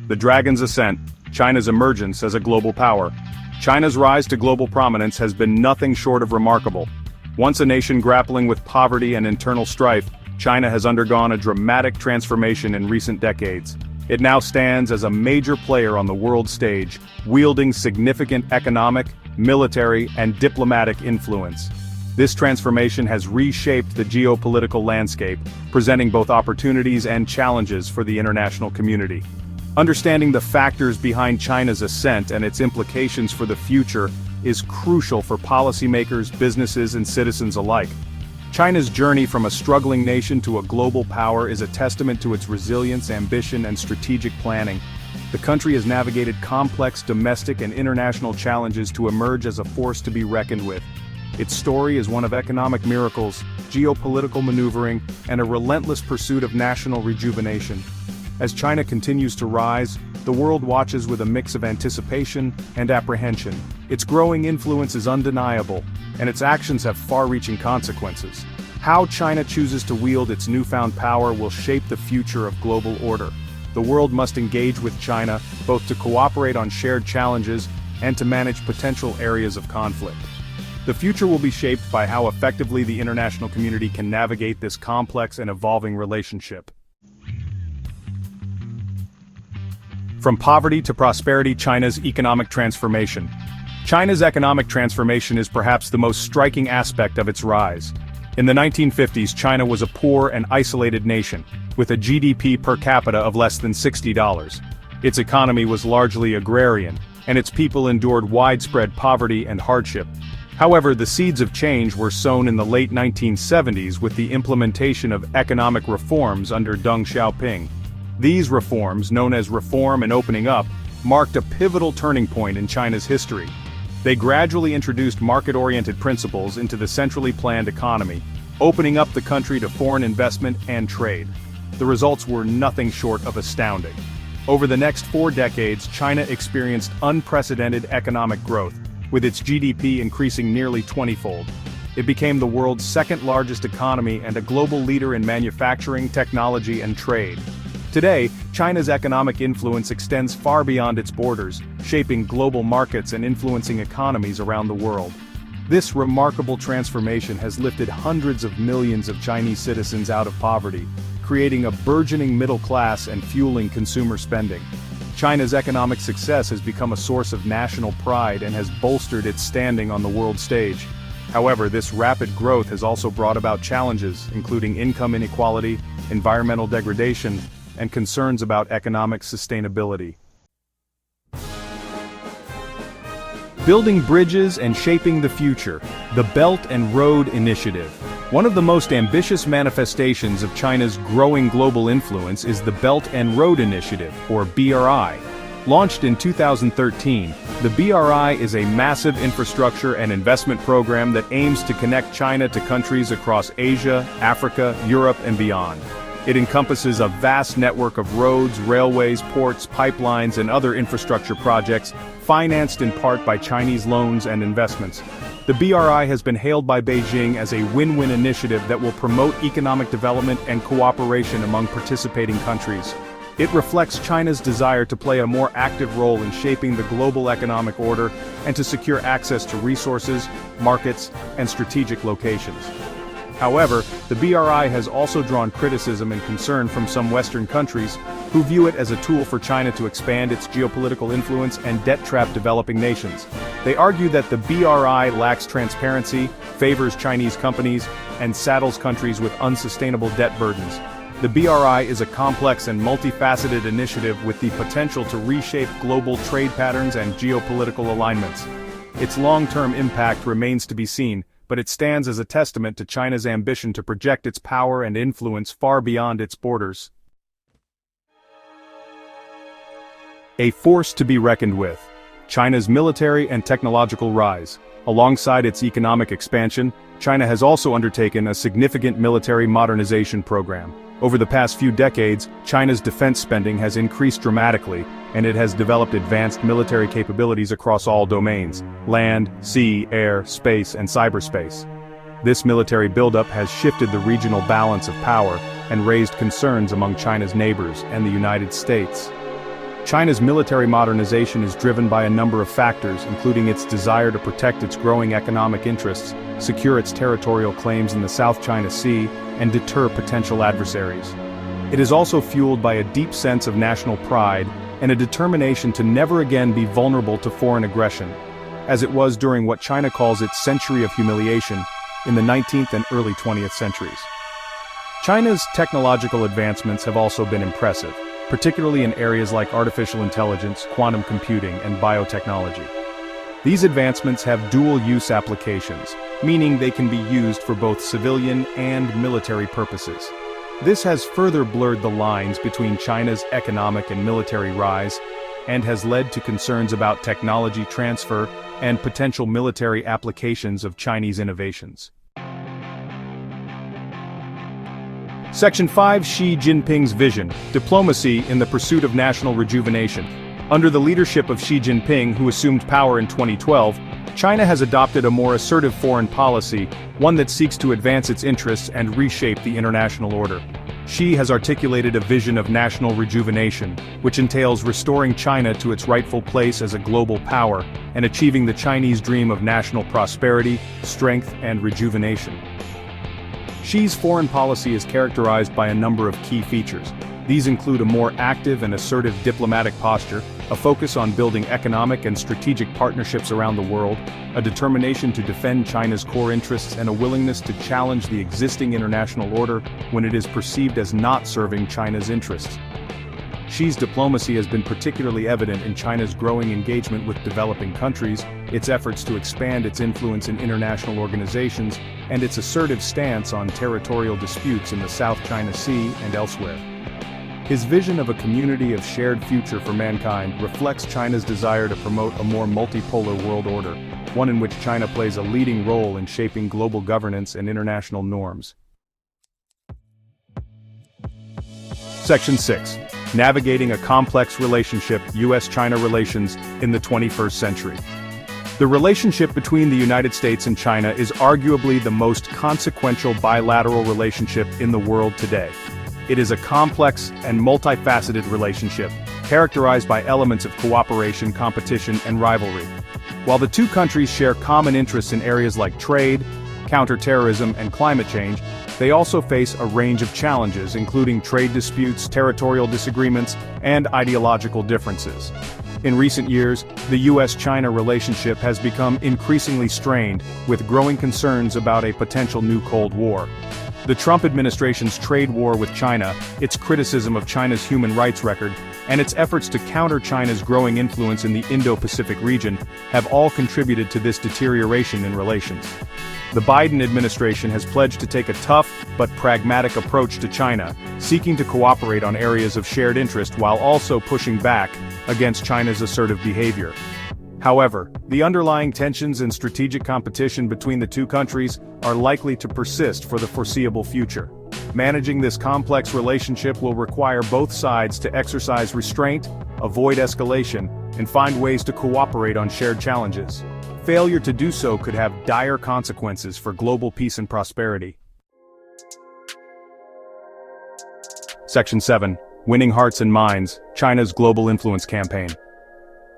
The dragon's ascent, China's emergence as a global power. China's rise to global prominence has been nothing short of remarkable. Once a nation grappling with poverty and internal strife, China has undergone a dramatic transformation in recent decades. It now stands as a major player on the world stage, wielding significant economic, military, and diplomatic influence. This transformation has reshaped the geopolitical landscape, presenting both opportunities and challenges for the international community. Understanding the factors behind China's ascent and its implications for the future is crucial for policymakers, businesses, and citizens alike. China's journey from a struggling nation to a global power is a testament to its resilience, ambition, and strategic planning. The country has navigated complex domestic and international challenges to emerge as a force to be reckoned with. Its story is one of economic miracles, geopolitical maneuvering, and a relentless pursuit of national rejuvenation. As China continues to rise, the world watches with a mix of anticipation and apprehension. Its growing influence is undeniable, and its actions have far-reaching consequences. How China chooses to wield its newfound power will shape the future of global order. The world must engage with China, both to cooperate on shared challenges and to manage potential areas of conflict. The future will be shaped by how effectively the international community can navigate this complex and evolving relationship. From poverty to prosperity, China's economic transformation. China's economic transformation is perhaps the most striking aspect of its rise. In the 1950s, China was a poor and isolated nation, with a GDP per capita of less than $60. Its economy was largely agrarian, and its people endured widespread poverty and hardship. However, the seeds of change were sown in the late 1970s with the implementation of economic reforms under Deng Xiaoping. These reforms, known as reform and opening up, marked a pivotal turning point in China's history. They gradually introduced market-oriented principles into the centrally planned economy, opening up the country to foreign investment and trade. The results were nothing short of astounding. Over the next 4 decades, China experienced unprecedented economic growth, with its GDP increasing nearly 20-fold. It became the world's second-largest economy and a global leader in manufacturing, technology, and trade. Today, China's economic influence extends far beyond its borders, shaping global markets and influencing economies around the world. This remarkable transformation has lifted hundreds of millions of Chinese citizens out of poverty, creating a burgeoning middle class and fueling consumer spending. China's economic success has become a source of national pride and has bolstered its standing on the world stage. However, this rapid growth has also brought about challenges, including income inequality, environmental degradation, and concerns about economic sustainability. Building bridges and shaping the future. The Belt and Road Initiative. One of the most ambitious manifestations of China's growing global influence is the Belt and Road Initiative, or BRI. Launched in 2013, the BRI is a massive infrastructure and investment program that aims to connect China to countries across Asia, Africa, Europe, and beyond. It encompasses a vast network of roads, railways, ports, pipelines, and other infrastructure projects, financed in part by Chinese loans and investments. The BRI has been hailed by Beijing as a win-win initiative that will promote economic development and cooperation among participating countries. It reflects China's desire to play a more active role in shaping the global economic order and to secure access to resources, markets, and strategic locations. However, the BRI has also drawn criticism and concern from some Western countries, who view it as a tool for China to expand its geopolitical influence and debt-trap developing nations. They argue that the BRI lacks transparency, favors Chinese companies, and saddles countries with unsustainable debt burdens. The BRI is a complex and multifaceted initiative with the potential to reshape global trade patterns and geopolitical alignments. Its long-term impact remains to be seen, but it stands as a testament to China's ambition to project its power and influence far beyond its borders. A force to be reckoned with. China's military and technological rise. Alongside its economic expansion, China has also undertaken a significant military modernization program. Over the past few decades, China's defense spending has increased dramatically, and it has developed advanced military capabilities across all domains: land, sea, air, space, and cyberspace. This military buildup has shifted the regional balance of power and raised concerns among China's neighbors and the United States. China's military modernization is driven by a number of factors, including its desire to protect its growing economic interests, secure its territorial claims in the South China Sea, and deter potential adversaries. It is also fueled by a deep sense of national pride and a determination to never again be vulnerable to foreign aggression, as it was during what China calls its century of humiliation in the 19th and early 20th centuries. China's technological advancements have also been impressive, particularly in areas like artificial intelligence, quantum computing, and biotechnology. These advancements have dual-use applications, meaning they can be used for both civilian and military purposes. This has further blurred the lines between China's economic and military rise, and has led to concerns about technology transfer and potential military applications of Chinese innovations. Section 5. Xi Jinping's Vision, Diplomacy in the Pursuit of National Rejuvenation. Under the leadership of Xi Jinping, who assumed power in 2012, China has adopted a more assertive foreign policy, one that seeks to advance its interests and reshape the international order. Xi has articulated a vision of national rejuvenation, which entails restoring China to its rightful place as a global power and achieving the Chinese dream of national prosperity, strength, and rejuvenation. Xi's foreign policy is characterized by a number of key features. These include a more active and assertive diplomatic posture, a focus on building economic and strategic partnerships around the world, a determination to defend China's core interests, and a willingness to challenge the existing international order when it is perceived as not serving China's interests. Xi's diplomacy has been particularly evident in China's growing engagement with developing countries, its efforts to expand its influence in international organizations, and its assertive stance on territorial disputes in the South China Sea and elsewhere. His vision of a community of shared future for mankind reflects China's desire to promote a more multipolar world order, one in which China plays a leading role in shaping global governance and international norms. Section 6. Navigating a complex relationship, U.S.-China relations in the 21st century. The relationship between the United States and China is arguably the most consequential bilateral relationship in the world today. It is a complex and multifaceted relationship, characterized by elements of cooperation, competition, and rivalry. While the two countries share common interests in areas like trade, counterterrorism, and climate change, they also face a range of challenges, including trade disputes, territorial disagreements, and ideological differences. In recent years, the U.S.-China relationship has become increasingly strained, with growing concerns about a potential new Cold War. The Trump administration's trade war with China, its criticism of China's human rights record, and its efforts to counter China's growing influence in the Indo-Pacific region have all contributed to this deterioration in relations. The Biden administration has pledged to take a tough but pragmatic approach to China, seeking to cooperate on areas of shared interest while also pushing back against China's assertive behavior. However, the underlying tensions and strategic competition between the two countries are likely to persist for the foreseeable future. Managing this complex relationship will require both sides to exercise restraint, avoid escalation, and find ways to cooperate on shared challenges. Failure to do so could have dire consequences for global peace and prosperity. Section 7. Winning Hearts and Minds, China's Global Influence Campaign.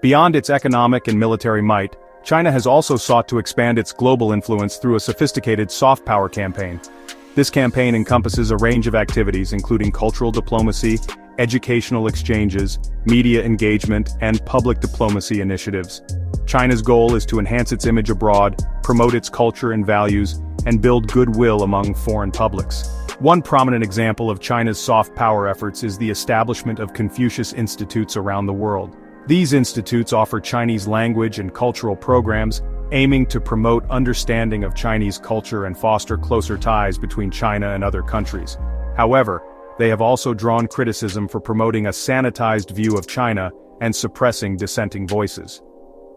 Beyond its economic and military might, China has also sought to expand its global influence through a sophisticated soft power campaign. This campaign encompasses a range of activities including cultural diplomacy, educational exchanges, media engagement, and public diplomacy initiatives. China's goal is to enhance its image abroad, promote its culture and values, and build goodwill among foreign publics. One prominent example of China's soft power efforts is the establishment of Confucius Institutes around the world. These institutes offer Chinese language and cultural programs, aiming to promote understanding of Chinese culture and foster closer ties between China and other countries. However, they have also drawn criticism for promoting a sanitized view of China and suppressing dissenting voices.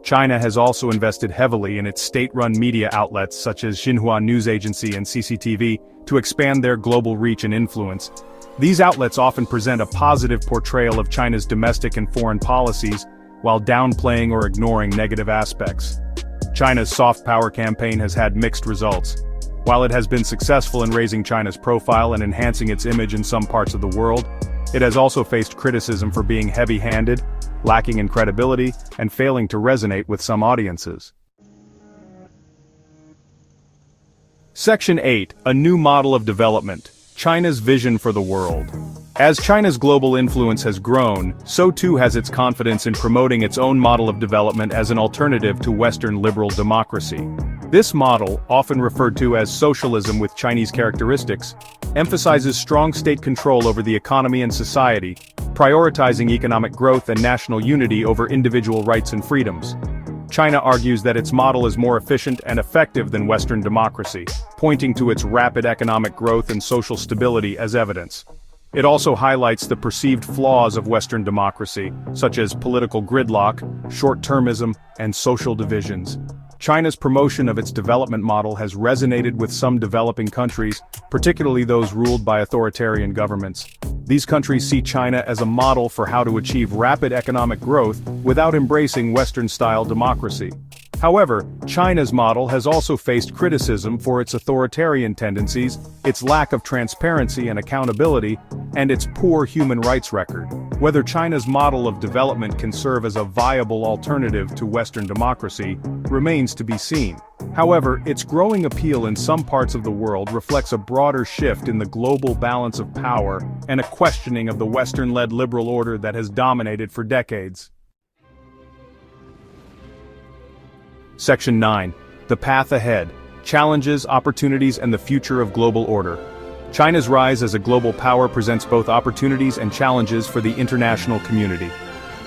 China has also invested heavily in its state-run media outlets such as Xinhua News Agency and CCTV to expand their global reach and influence. These outlets often present a positive portrayal of China's domestic and foreign policies, while downplaying or ignoring negative aspects. China's soft power campaign has had mixed results. While it has been successful in raising China's profile and enhancing its image in some parts of the world, It has also faced criticism for being heavy-handed, lacking in credibility, and failing to resonate with some audiences. Section 8. A new model of development. China's vision for the world. As China's global influence has grown, so too has its confidence in promoting its own model of development as an alternative to Western liberal democracy. This model, often referred to as socialism with Chinese characteristics, emphasizes strong state control over the economy and society, prioritizing economic growth and national unity over individual rights and freedoms. China argues that its model is more efficient and effective than Western democracy, pointing to its rapid economic growth and social stability as evidence. It also highlights the perceived flaws of Western democracy, such as political gridlock, short-termism, and social divisions. China's promotion of its development model has resonated with some developing countries, particularly those ruled by authoritarian governments. These countries see China as a model for how to achieve rapid economic growth without embracing Western-style democracy. However, China's model has also faced criticism for its authoritarian tendencies, its lack of transparency and accountability, and its poor human rights record. Whether China's model of development can serve as a viable alternative to Western democracy remains to be seen. However, its growing appeal in some parts of the world reflects a broader shift in the global balance of power and a questioning of the Western-led liberal order that has dominated for decades. Section 9. The Path Ahead. Challenges, Opportunities and the Future of Global Order. China's rise as a global power presents both opportunities and challenges for the international community.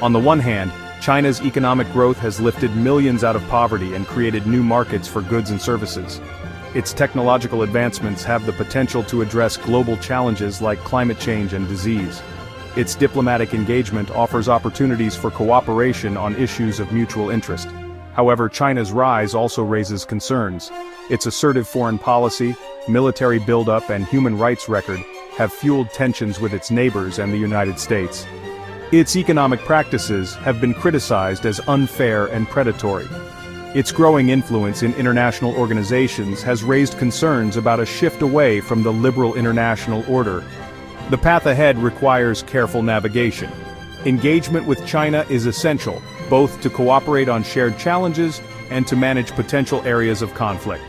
On the one hand, China's economic growth has lifted millions out of poverty and created new markets for goods and services. Its technological advancements have the potential to address global challenges like climate change and disease. Its diplomatic engagement offers opportunities for cooperation on issues of mutual interest. However, China's rise also raises concerns. Its assertive foreign policy, military buildup and human rights record have fueled tensions with its neighbors and the United States. Its economic practices have been criticized as unfair and predatory. Its growing influence in international organizations has raised concerns about a shift away from the liberal international order. The path ahead requires careful navigation. Engagement with China is essential, both to cooperate on shared challenges and to manage potential areas of conflict.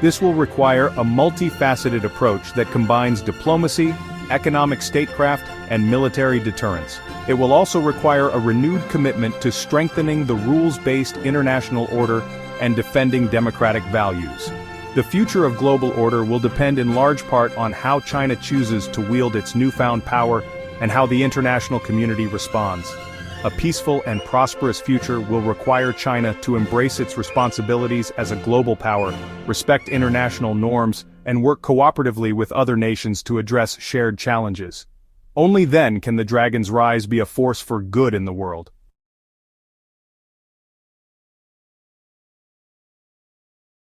This will require a multifaceted approach that combines diplomacy, economic statecraft, and military deterrence. It will also require a renewed commitment to strengthening the rules-based international order and defending democratic values. The future of global order will depend in large part on how China chooses to wield its newfound power and how the international community responds. A peaceful and prosperous future will require China to embrace its responsibilities as a global power, respect international norms, and work cooperatively with other nations to address shared challenges. Only then can the dragon's rise be a force for good in the world.